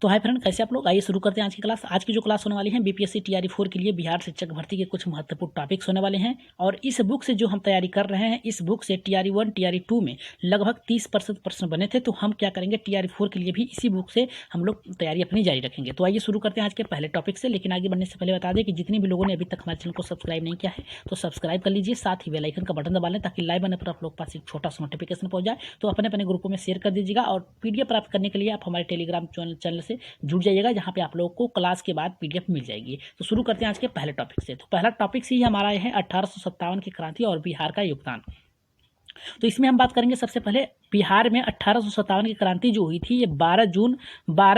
तो hi friend, कैसे आप लोग। आइए शुरू करते हैं आज की क्लास। आज की जो क्लास होने वाली है बीपीएससी टीआरई 4 के लिए बिहार शिक्षक भर्ती के कुछ महत्वपूर्ण टॉपिक्स होने वाले हैं। और इस बुक से जो हम तैयारी कर रहे हैं, इस बुक से टीआरई 1 टीआरई 2 में लगभग 30% प्रश्न बने थे। तो हम क्या करेंगे, टीआरई 4 के लिए भी इसी बुक से हम लोग तैयारी अपनी जारी रखेंगे। तो आइए शुरू करते हैं आज के पहले टॉपिक से। लेकिन आगे बढ़ने से पहले बता दें कि जितने भी लोगों ने अभी तक हमारे चैनल को सब्सक्राइब नहीं किया है तो सब्सक्राइब कर लीजिए, साथ ही बेल आइकन का बटन दबा लें ताकि लाइव आने पर आप लोग पास एक छोटा सा नोटिफिकेशन पहुंच जाए। तो अपने अपने ग्रुपों में शेयर कर दीजिएगा। और पीडीएफ प्राप्त करने के लिए आप हमारे टेलीग्राम चैनल से जुड़ जाइएगा, जहां पे आप लोगों को क्लास के बाद पीडीएफ मिल जाएगी। तो शुरू करते हैं आज के पहले टॉपिक से। तो पहला टॉपिक ही हमारा है 1857 की क्रांति और बिहार का योगदान। तो इसमें हम बात करेंगे सबसे पहले बिहार में 1857 की क्रांति जो हुई थी, ये 12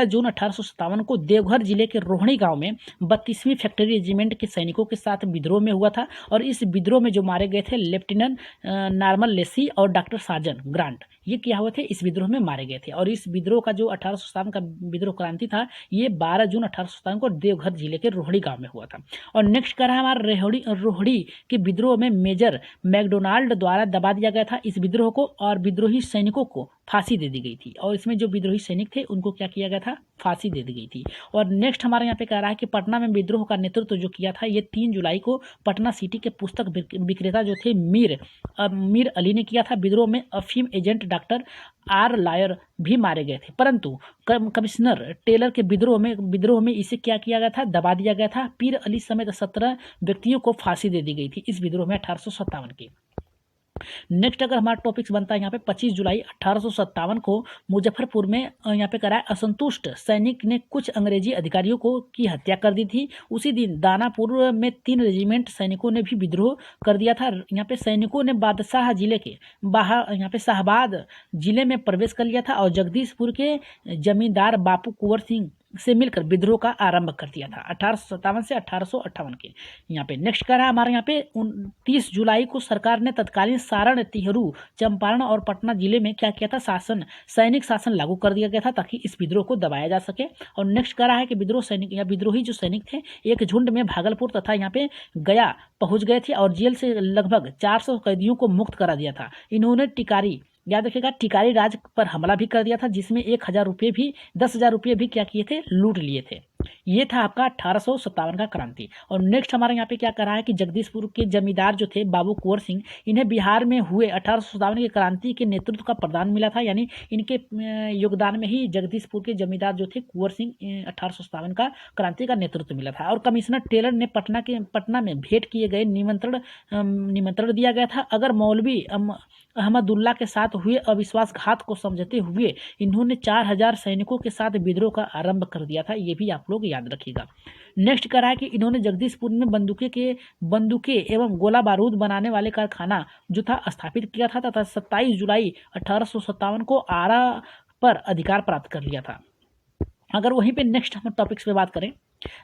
जून 1857 को देवघर जिले के रोहिणी गांव में 32वीं फैक्ट्री रेजिमेंट के सैनिकों के साथ विद्रोह में हुआ था। और इस विद्रोह में जो मारे गए थे लेफ्टिनेंट नॉर्मन लेसी और डॉक्टर साजन ग्रांट, ये क्या हुए थे, इस विद्रोह में मारे गए थे। और इस विद्रोह का जो 1857 का विद्रोह क्रांति था, ये 12 जून 1857 को देवघर जिले के रोहिणी गांव में हुआ था। और नेक्स्ट कह रहा है हमारा रोहिणी के विद्रोह में मेजर मैकडोनाल्ड द्वारा दबा दिया गया था इस विद्रोह को, और विद्रोही सैनिकों को फांसी दे दी गई थी। और इसमें जो विद्रोही सैनिक थे उनको क्या किया गया था, फांसी दे दी गई थी। और नेक्स्ट हमारे यहाँ पे कह रहा है कि पटना में विद्रोह का नेतृत्व जो किया था, ये 3 जुलाई को पटना सिटी के पुस्तक विक्रेता जो थे मीर अली ने किया था। विद्रोह में अफीम एजेंट डॉक्टर आर लायर भी मारे गए थे, परंतु कमिश्नर टेलर के विद्रोह में इसे क्या किया गया था, दबा दिया गया था। पीर अली समेत 17 व्यक्तियों को फांसी दे दी गई थी इस विद्रोह में 1857 की। नेक्स्ट अगर हमारा टॉपिक्स बनता है यहाँ पे 25 जुलाई 1857 को मुजफ्फरपुर में यहाँ पे कराया असंतुष्ट सैनिक ने कुछ अंग्रेजी अधिकारियों को की हत्या कर दी थी। उसी दिन दानापुर में 3 रेजिमेंट सैनिकों ने भी विद्रोह कर दिया था। यहाँ पे सैनिकों ने बादशाह जिले के बाहर यहाँ पे शाहबाद जिले में प्रवेश कर लिया था और जगदीशपुर के जमींदार बापू कुंवर सिंह से मिलकर विद्रोह का आरंभ कर दिया था 1857 से 1858 के। यहाँ पे नेक्स्ट कह रहा है हमारे यहाँ पे 29 जुलाई को सरकार ने तत्कालीन सारण, तिहरू, चंपारण और पटना जिले में क्या किया था, सैनिक शासन लागू कर दिया गया था ताकि इस विद्रोह को दबाया जा सके। और नेक्स्ट कह रहा है कि विद्रोही जो सैनिक थे एक झुंड में भागलपुर तथा यहाँ पे गया पहुंच गए थे और जेल से लगभग 400 कैदियों को मुक्त करा दिया था। इन्होंने याद रखिएगा टिकारी राज पर हमला भी कर दिया था, जिसमें 10,000 रुपये भी क्या किए थे, लूट लिए थे। ये था आपका 1857 का क्रांति। और नेक्स्ट हमारे यहाँ पे क्या कर रहा है कि जगदीशपुर के जमींदार जो थे बाबू कुंवर सिंह, इन्हें बिहार में हुए 1857 की क्रांति के नेतृत्व का प्रदान मिला था। यानी इनके योगदान में ही जगदीशपुर के जमींदार जो थे कुंवर सिंह 1857 का क्रांति का नेतृत्व मिला था। और कमिश्नर टेलर ने पटना में भेंट किए गए निमंत्रण दिया गया था। अगर मौलवी अहमदुल्ला के साथ हुए अविश्वासघात को समझते हुए इन्होंने 4000 सैनिकों के साथ विद्रोह का आरंभ कर दिया था। ये भी आप लोग याद रखिएगा। नेक्स्ट कह रहा है कि इन्होंने जगदीशपुर में बंदूकें एवं गोला बारूद बनाने वाले कारखाना जो था स्थापित किया था तथा 27 जुलाई 1857 को आरा पर अधिकार प्राप्त कर लिया था। अगर वहीं पे नेक्स्ट हम टॉपिक्स पे बात करें,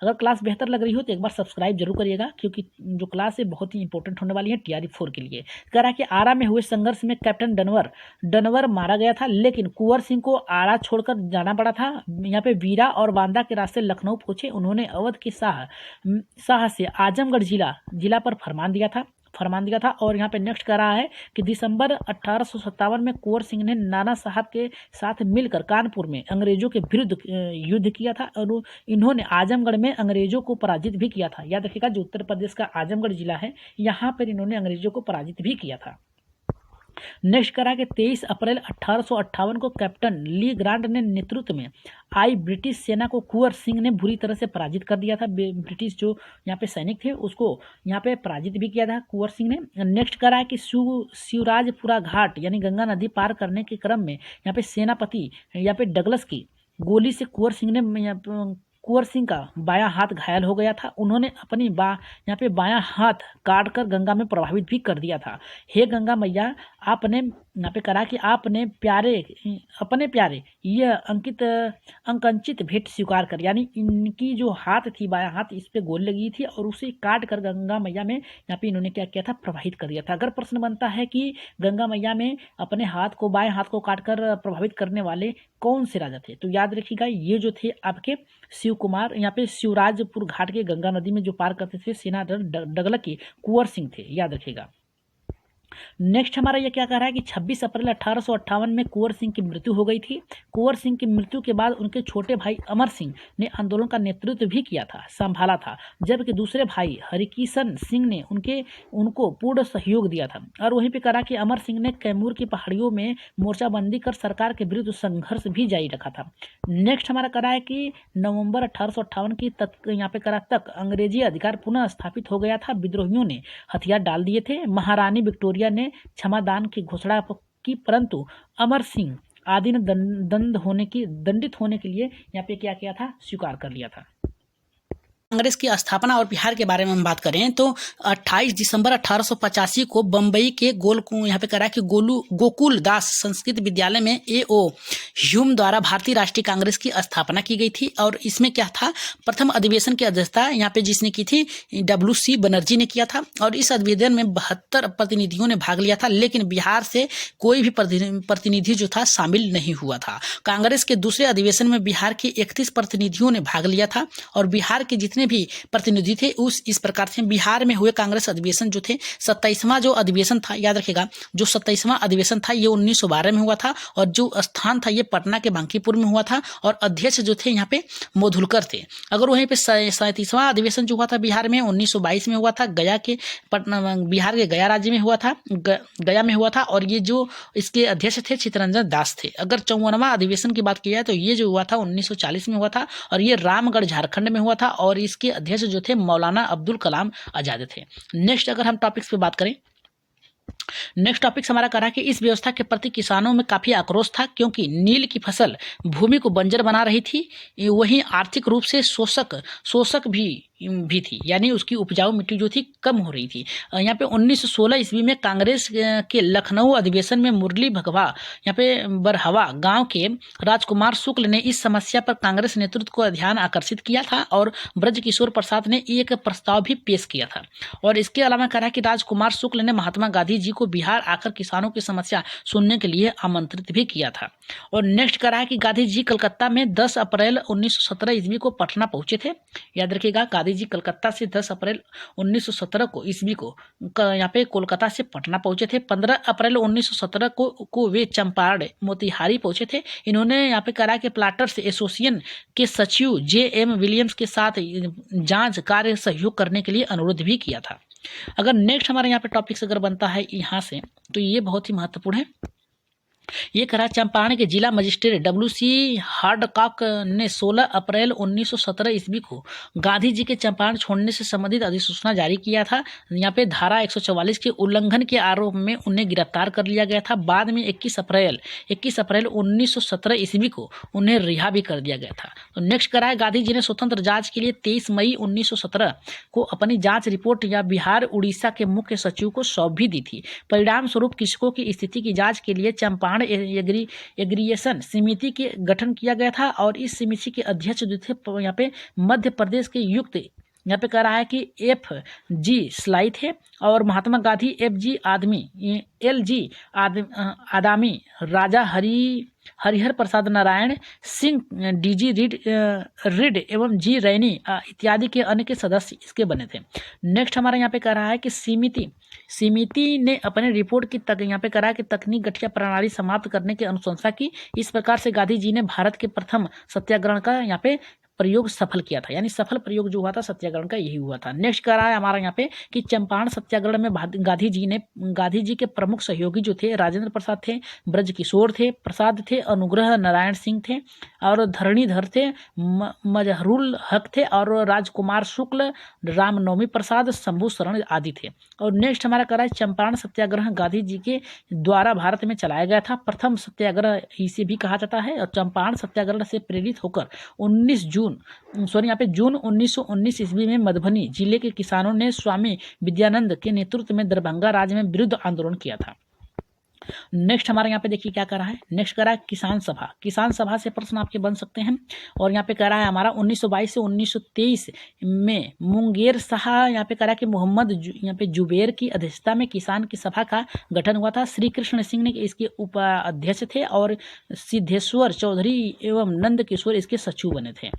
अगर क्लास बेहतर लग रही हो तो एक बार सब्सक्राइब जरूर करिएगा, क्योंकि जो क्लास है बहुत ही इंपॉर्टेंट होने वाली है टीआरई 4 के लिए। कह रहा है कि आरा में हुए संघर्ष में कैप्टन डनवर मारा गया था, लेकिन कुंवर सिंह को आरा छोड़कर जाना पड़ा था। यहाँ पे वीरा और बांदा के रास्ते लखनऊ पहुंचे। उन्होंने अवध के शाह से आजमगढ़ जिला पर फरमान दिया था। और यहाँ पे नेक्स्ट कह रहा है कि दिसंबर 1857 में कुंवर सिंह ने नाना साहब के साथ मिलकर कानपुर में अंग्रेजों के विरुद्ध युद्ध किया था और इन्होंने आजमगढ़ में अंग्रेजों को पराजित भी किया था। याद रखिएगा, जो उत्तर प्रदेश का आजमगढ़ जिला है, यहाँ पर इन्होंने अंग्रेजों को पराजित भी किया था। नेक्स्ट करा कि 23 अप्रैल 1858 को कैप्टन ली ग्रांट ने नेतृत्व में आई ब्रिटिश सेना को कुंवर सिंह ने बुरी तरह से पराजित कर दिया था। ब्रिटिश जो यहाँ पे सैनिक थे उसको यहाँ पे पराजित भी किया था कुंवर सिंह ने। नेक्स्ट करा है कि शिवराजपुरा घाट यानी गंगा नदी पार करने के क्रम में यहाँ पे सेनापति यहाँ पे डगलस की गोली से कुंवर सिंह का बायां हाथ घायल हो गया था। उन्होंने अपनी यहाँ पे बायां हाथ काटकर गंगा में प्रभावित भी कर दिया था। हे गंगा मैया, आपने यहाँ पे करा कि आपने अपने प्यारे यह अंकंचित भेंट स्वीकार कर, यानी इनकी जो हाथ थी बायां हाथ, इस पे गोली लगी थी और उसे काट कर गंगा मैया में यहाँ पे इन्होंने क्या किया था, प्रभावित कर दिया था। अगर प्रश्न बनता है कि गंगा मैया में अपने बाएं हाथ को काटकर प्रभावित करने वाले कौन से राजा थे, तो याद रखिएगा ये जो थे आपके शिव कुमार, यहाँ पे शिवराजपुर घाट के गंगा नदी में जो पार करते थे सेना डगलक के कुंवर सिंह थे, याद रखिएगा। नेक्स्ट हमारा ये क्या कह रहा है कि 26 अप्रैल 1858 में कुंवर सिंह की मृत्यु हो गई थी। कुंवर सिंह की मृत्यु के बाद उनके छोटे भाई अमर सिंह ने आंदोलन का नेतृत्व भी किया था, संभाला था, जबकि दूसरे भाई हरिकिशन सिंह ने उनको पूर्ण सहयोग दिया था। और वहीं पे कहा कि अमर सिंह ने कैमूर की पहाड़ियों में मोर्चाबंदी कर सरकार के विरुद्ध संघर्ष भी जारी रखा था। नेक्स्ट हमारा करा है कि नवंबर 1858 की यहाँ पे करा तक अंग्रेजी अधिकार पुनः स्थापित हो गया था। विद्रोहियों ने हथियार डाल दिए थे। महारानी विक्टोरिया ने क्षमादान की घोषणा की, परंतु अमर सिंह आदि ने दंडित होने के लिए यहाँ पे क्या किया था, स्वीकार कर लिया था। कांग्रेस की स्थापना और बिहार के बारे में हम बात करें तो 28 दिसंबर 1885 को बम्बई के यहाँ पे करा कि गोकुल दास संस्कृत विद्यालय में A.O. ह्यूम द्वारा भारतीय राष्ट्रीय कांग्रेस की स्थापना की गई थी। और इसमें क्या था, प्रथम अधिवेशन की अध्यक्षता यहाँ पे जिसने की थी W.C. बनर्जी ने किया था। और इस अधिवेशन में 72 प्रतिनिधियों ने भाग लिया था, लेकिन बिहार से कोई भी प्रतिनिधि जो था शामिल नहीं हुआ था। कांग्रेस के दूसरे अधिवेशन में बिहार के 31 प्रतिनिधियों ने भाग लिया था और बिहार के जितने भी प्रतिनिधि थे इस प्रकार से बिहार में हुए कांग्रेस अधिवेशन जो थे 27वां जो अधिवेशन था, याद रखिएगा, जो 27वां अधिवेशन था ये 1912 में हुआ था और जो स्थान था ये पटना के बांकीपुर में हुआ था और अध्यक्ष जो थे यहाँ पे मोधुलकर थे। अगर वहीं पे 37वां अधिवेशन जो हुआ था बिहार में 1922 में हुआ था, बिहार के गया राज्य में हुआ था, गया में हुआ था और ये जो इसके अध्यक्ष थे चित्तरंजन दास थे। अगर 54वां अधिवेशन की बात की जाए तो ये जो हुआ था 1940 में हुआ था और ये रामगढ़ झारखंड में हुआ था और इसके अध्यक्ष जो थे मौलाना अब्दुल कलाम आजाद थे। नेक्स्ट अगर हम टॉपिक्स पे बात करें, नेक्स्ट टॉपिक हमारा करा कि इस व्यवस्था के प्रति किसानों में काफी आक्रोश था, क्योंकि नील की फसल भूमि को बंजर बना रही थी, वहीं आर्थिक रूप से शोषक भी थी, यानी उसकी उपजाऊ मिट्टी जो थी कम हो रही थी। यहाँ पे 1916 ईस्वी में कांग्रेस के लखनऊ अधिवेशन में मुरली भगवा यहाँ पे बरहवा गांव के राजकुमार शुक्ल ने इस समस्या पर कांग्रेस नेतृत्व को ध्यान आकर्षित किया था और ब्रजकिशोर प्रसाद ने एक प्रस्ताव भी पेश किया था। और इसके अलावा कहा कि राजकुमार शुक्ल ने महात्मा गांधी जी को बिहार आकर किसानों की समस्या सुनने के लिए आमंत्रित भी किया था। और नेक्स्ट कहा है कि गांधी जी कलकत्ता में 10 अप्रैल 1917 ईस्वी को पटना पहुंचे थे। याद रखिएगा, गांधी जी कलकत्ता से 10 अप्रैल 1917 को ईस्वी को यहाँ पे कोलकाता से पटना पहुंचे थे। 15 अप्रैल 1917 को वे चंपारण मोतिहारी पहुंचे थे। इन्होंने यहाँ पे कहा कि प्लाटर्स एसोसिएशन के सचिव J.M. विलियम्स के साथ जांच कार्य सहयोग करने के लिए अनुरोध भी किया था। अगर नेक्स्ट हमारे यहाँ पे टॉपिक्स अगर बनता है यहाँ से तो ये बहुत ही महत्वपूर्ण है। ये करा चंपारण के जिला मजिस्ट्रेट W.C. हार्डकॉक ने 16 अप्रैल 1917 ईस्वी को गांधी जी के चंपारण छोड़ने से संबंधित अधिसूचना जारी किया था। यहाँ पे धारा 144 के उल्लंघन के आरोप में उन्हें गिरफ्तार कर लिया गया था। बाद में 21 अप्रैल 1917 ईस्वी को उन्हें रिहा भी कर दिया गया था। तो नेक्स्ट करा है गांधी जी ने स्वतंत्र जांच के लिए 23 मई 1917 को अपनी जांच रिपोर्ट या बिहार उड़ीसा के मुख्य सचिव को सौंप भी दी थी। परिणाम स्वरूप कृषकों की स्थिति की जांच के लिए चंपारण एग्रीगेशन समिति के गठन किया गया था और इस समिति के अध्यक्ष जो थे यहाँ पे मध्य प्रदेश के युक्त यहाँ पे कह रहा है कि F.G. स्लाई थे और महात्मा गांधी F.G. L.G. आदामी, राजा हरिहर प्रसाद नारायण सिंह, D.G. रीड एवं G. रैनी इत्यादि के अन्य के सदस्य इसके बने थे। नेक्स्ट हमारा यहाँ पे कह रहा है कि समिति ने अपने रिपोर्ट की यहाँ पे कहा कि तकनीक गठिया प्रणाली समाप्त करने की अनुशंसा की। इस प्रकार से गांधी जी ने भारत के प्रथम सत्याग्रह का यहाँ पे प्रयोग सफल किया था, यानी सफल प्रयोग जो हुआ था सत्याग्रह का यही हुआ था। नेक्स्ट कह रहा है हमारा यहाँ पे कि चंपारण सत्याग्रह में गांधी जी के प्रमुख सहयोगी जो थे राजेंद्र प्रसाद थे, ब्रजकिशोर थे, प्रसाद थे, अनुग्रह नारायण सिंह थे और धरणीधर थे, मजहरुल हक थे और राजकुमार शुक्ल, रामनवमी प्रसाद, शंभू शरण आदि थे। और नेक्स्ट हमारा कह रहा है चंपारण सत्याग्रह गांधी जी के द्वारा भारत में चलाया गया था। प्रथम सत्याग्रह इसे भी कहा जाता है और चंपारण सत्याग्रह से प्रेरित होकर यहाँ पे जून 1919 ईस्वी में मधुबनी जिले के किसानों ने स्वामी विद्यानंद के नेतृत्व में दरभंगा राज्य में विरुद्ध आंदोलन किया था। नेक्स्ट हमारे यहाँ पे देखिए क्या कर रहा है, नेक्स्ट कर रहा है किसान सभा से प्रश्न आपके बन सकते हैं। और यहाँ पे कह रहा है हमारा 1922 से 1923 में मुंगेर शाह यहाँ पे कह रहा है कि मोहम्मद यहाँ पे जुबेर की अध्यक्षता में किसान की सभा का गठन हुआ था। श्री कृष्ण सिंह ने इसके उपाध्यक्ष थे और सिद्धेश्वर चौधरी एवं नंद किशोर इसके सचिव बने थे।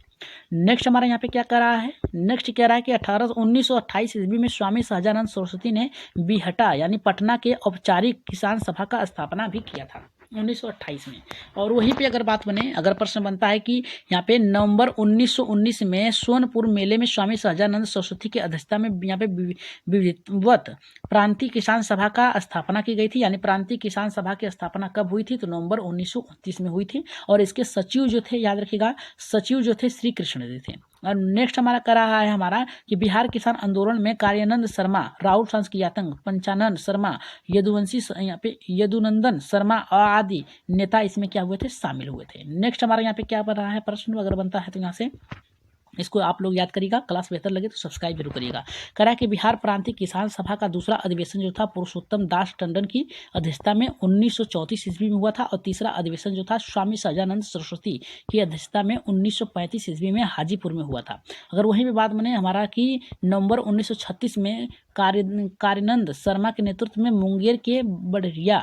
नेक्स्ट हमारा यहाँ पे क्या कर रहा है, नेक्स्ट कह रहा है कि 1928 ईस्वी में स्वामी सहजानंद सरस्वती ने बीहटा यानी पटना के औपचारिक किसान सभा का स्थापना भी किया था 1928 में। और वहीं पे अगर बात बने, अगर प्रश्न बनता है कि यहाँ पे नवंबर 1919 में सोनपुर मेले में स्वामी सहजानंद सरस्वती की अध्यक्षता में यहाँ पे विधिवत प्रांतीय किसान सभा का स्थापना की गई थी। यानी प्रांतीय किसान सभा की स्थापना कब हुई थी, तो नवंबर 1929 में हुई थी। और इसके सचिव जो थे, याद रखिएगा, सचिव जो थे श्री कृष्ण जी थे। और नेक्स्ट हमारा कर रहा है हमारा कि बिहार किसान आंदोलन में कार्यानंद शर्मा, राहुल सांस्कृतिक, पंचानन शर्मा, यदुवंशी यहाँ पे यदुनंदन शर्मा आदि नेता इसमें क्या हुए थे, शामिल हुए थे। नेक्स्ट हमारा यहाँ पे क्या बन रहा है प्रश्न, अगर बनता है तो यहाँ से इसको आप लोग याद करिएगा, क्लास बेहतर लगे तो सब्सक्राइब जरूर करिएगा। कह रहा है कि बिहार प्रांतीय किसान सभा का दूसरा अधिवेशन जो था पुरुषोत्तम दास टंडन की अध्यक्षता में 1934 ईस्वी में हुआ था। और तीसरा अधिवेशन जो था स्वामी सहजानंद सरस्वती की अध्यक्षता में 1935 ईस्वी में हाजीपुर में हुआ था। अगर वहीं भी बात बने हमारा कि नवंबर 1936 में कार्यानंद शर्मा के नेतृत्व में मुंगेर के बड़रिया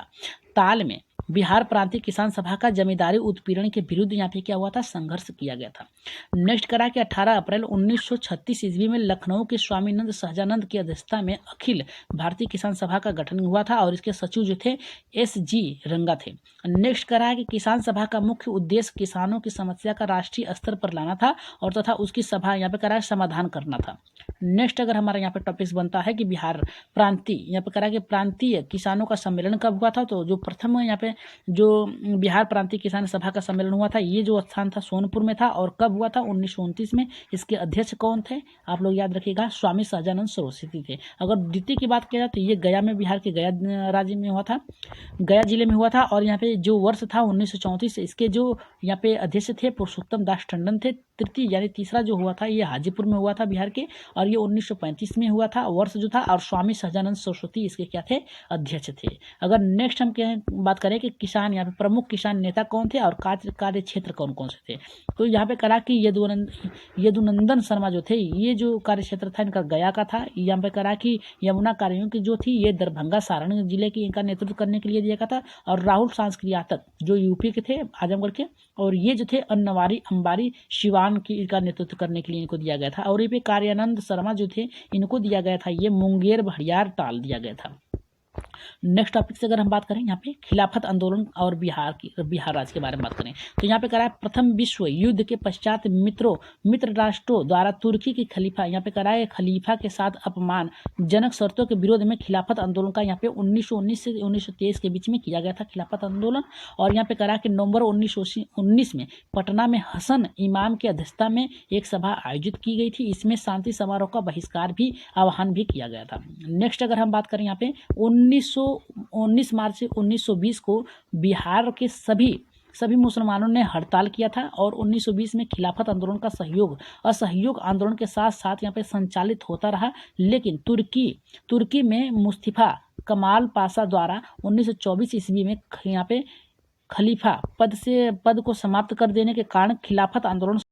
ताल में बिहार प्रांतीय किसान सभा का जमींदारी उत्पीड़न के विरुद्ध यहाँ पे क्या हुआ था, संघर्ष किया गया था। नेक्स्ट करा कि 18 अप्रैल 1936 ईस्वी में लखनऊ के स्वामीनंद सहजानंद की अध्यक्षता में अखिल भारतीय किसान सभा का गठन हुआ था और इसके सचिव जो थे SG रंगा थे। नेक्स्ट करा कि किसान सभा का मुख्य उद्देश्य किसानों की समस्या का राष्ट्रीय स्तर पर लाना था और तथा उसकी सभा यहाँ पे करा समाधान करना था। नेक्स्ट अगर हमारा यहाँ पे टॉपिक्स बनता है कि बिहार प्रांतीय, यहाँ पे करा कि प्रांतीय किसानों का सम्मेलन कब हुआ था, तो जो प्रथम यहाँ पे जो बिहार प्रांतीय किसान सभा का सम्मेलन हुआ था, ये जो स्थान था सोनपुर में था। और कब हुआ था, 1929 में। इसके अध्यक्ष कौन थे, आप लोग याद रखिएगा, स्वामी सहजानंद सरस्वती थे। अगर द्वितीय की बात किया जाए तो ये गया में, बिहार के गया राज्य में हुआ था, गया जिले में हुआ था। और यहाँ पे जो वर्ष था 1934, इसके जो यहाँ पे अध्यक्ष थे पुरुषोत्तम दास टंडन थे। तृतीय यानी तीसरा जो हुआ था ये हाजीपुर में हुआ था बिहार के, और ये 1935 में हुआ था वर्ष जो था। और स्वामी सहजानंद सरस्वती इसके क्या थे, अध्यक्ष थे। अगर नेक्स्ट हम बात करें कि किसान, यहाँ पे प्रमुख किसान नेता कौन थे और कार्य क्षेत्र कौन कौन से थे, तो यहाँ पे करा कि यदुनंदन शर्मा जो थे, ये जो कार्य क्षेत्र था इनका गया का था। यहाँ पे करा कि यमुना कार्यों की जो थी ये दरभंगा सारण जिले की इनका नेतृत्व करने के लिए दिया गया था। और राहुल सांस्कृतिक जो यूपी के थे, आजमगढ़ के, और ये जो थे अन्नवारी अंबारी सिवान की का नेतृत्व करने के लिए इनको दिया गया था। और ये पे कार्यानंद शर्मा जो थे इनको दिया गया था ये मुंगेर भड़ियार ताल दिया गया था। नेक्स्ट टॉपिक से अगर हम बात करें यहाँ पे खिलाफत आंदोलन और बिहार राज्य के बारे में बात करें तो यहाँ पे करा है प्रथम विश्व युद्ध के पश्चात मित्र राष्ट्रों द्वारा तुर्की की खलीफा, यहाँ पे करा है खलीफा के साथ अपमानजनक शर्तों के विरोध में खिलाफत आंदोलन का यहाँ पे 1919 से 1923 के बीच में किया गया था खिलाफत आंदोलन। और यहाँ पे करा कि नवंबर 1919 में पटना में हसन इमाम की अध्यक्षता में एक सभा आयोजित की गई थी। इसमें शांति समारोह का बहिष्कार भी आह्वान भी किया गया था। नेक्स्ट अगर हम बात करें यहाँ पे 19 मार्च से 1920 को बिहार के सभी मुसलमानों ने हड़ताल किया था। और 1920 में खिलाफत आंदोलन का असहयोग आंदोलन के साथ साथ यहाँ पे संचालित होता रहा। लेकिन तुर्की में मुस्तफा कमाल पाशा द्वारा 1924 ईस्वी में यहाँ पे खलीफा पद को समाप्त कर देने के कारण खिलाफत आंदोलन